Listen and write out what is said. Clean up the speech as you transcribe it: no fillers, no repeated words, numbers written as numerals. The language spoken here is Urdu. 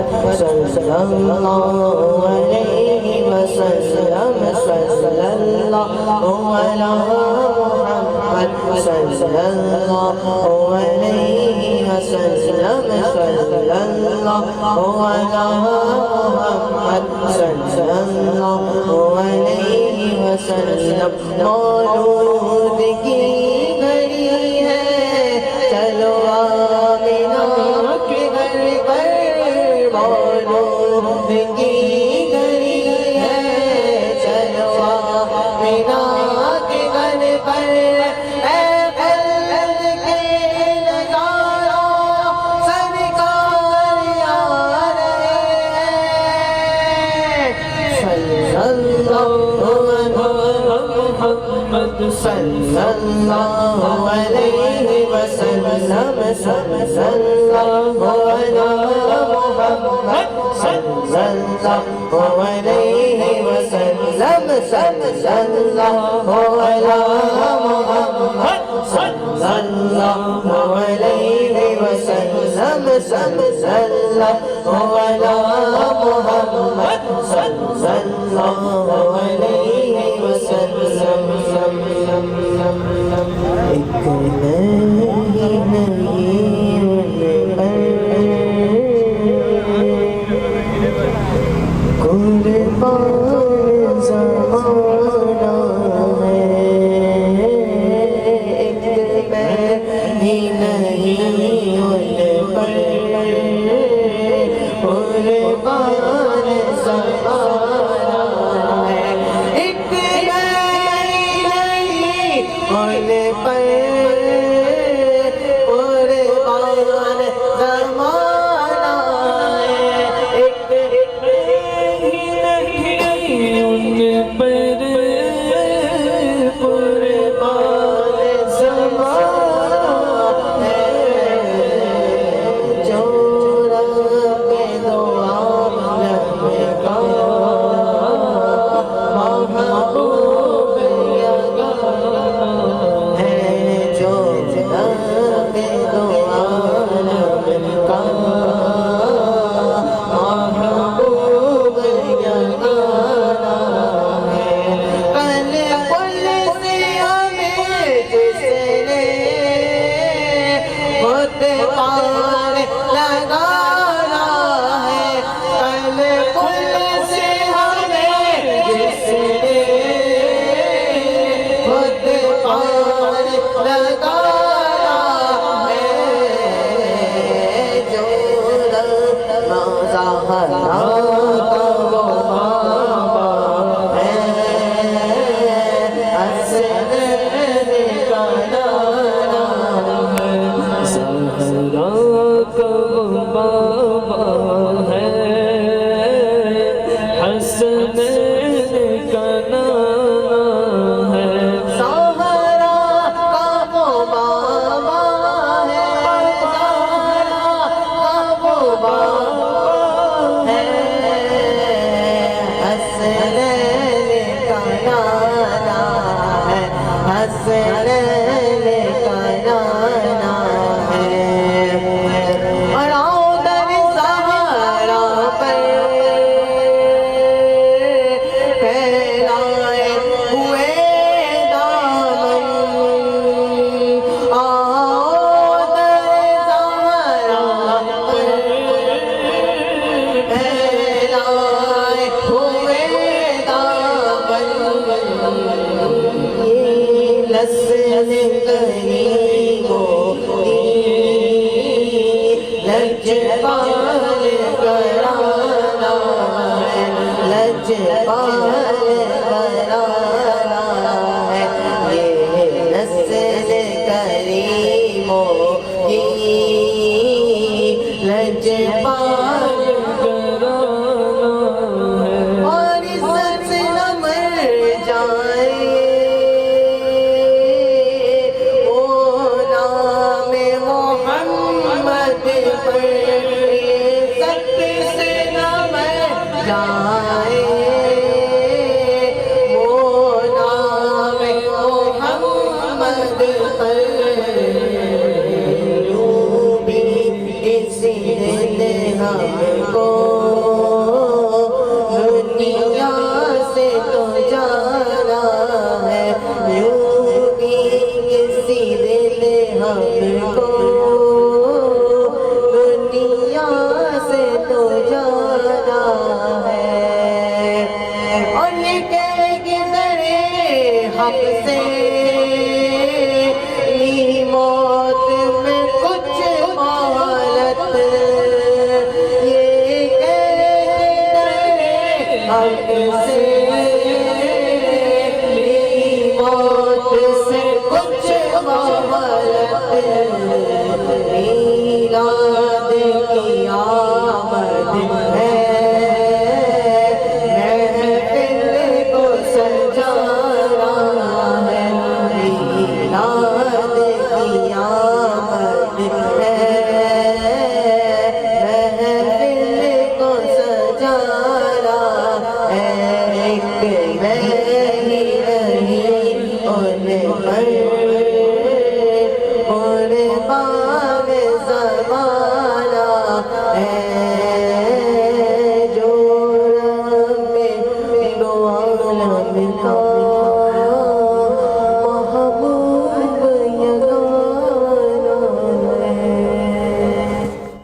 صلی اللہ علیہ وسلم صلی اللہ علی محمد صلی اللہ علیہ وسلم صلی اللہ علی محمد صلی اللہ علیہ وسلم مولود کی گھڑی ہے چلو آمینہ کے گھر پر مولود کی گھڑی ہے چلو آمینہ کے گھر پر صلی اللہ علیہ وسلم صلی اللہ علی محمد صلی اللہ علیہ وسلم صلی اللہ علی محمد صلی اللہ علیہ وسلم صلی اللہ علی محمد صلی اللہ علیہ وسلم ایک نہیں قربان زمانہ ہے ایک نہیں ان پر قربان زمانہ ہے ایک نہیں ان پر قربان زمانہ ہے ایک ہم کو دنیا سے تو جانا ہے، یوں بھی کسی دن ہم کو دنیا سے تو جانا ہے۔ اور یہ کہہ کے ڈرے حق سے لی موت میں کچھ مہلت، یہ کہہ کے ڈرے حق سے لی موت سے کچھ مہلت، میلاد کی آمد ہے، محفل کو سجانا ہے، میلاد کی آمد ہے، محفل کو سجانا ہے، ایک میں ہی نہیں ان پر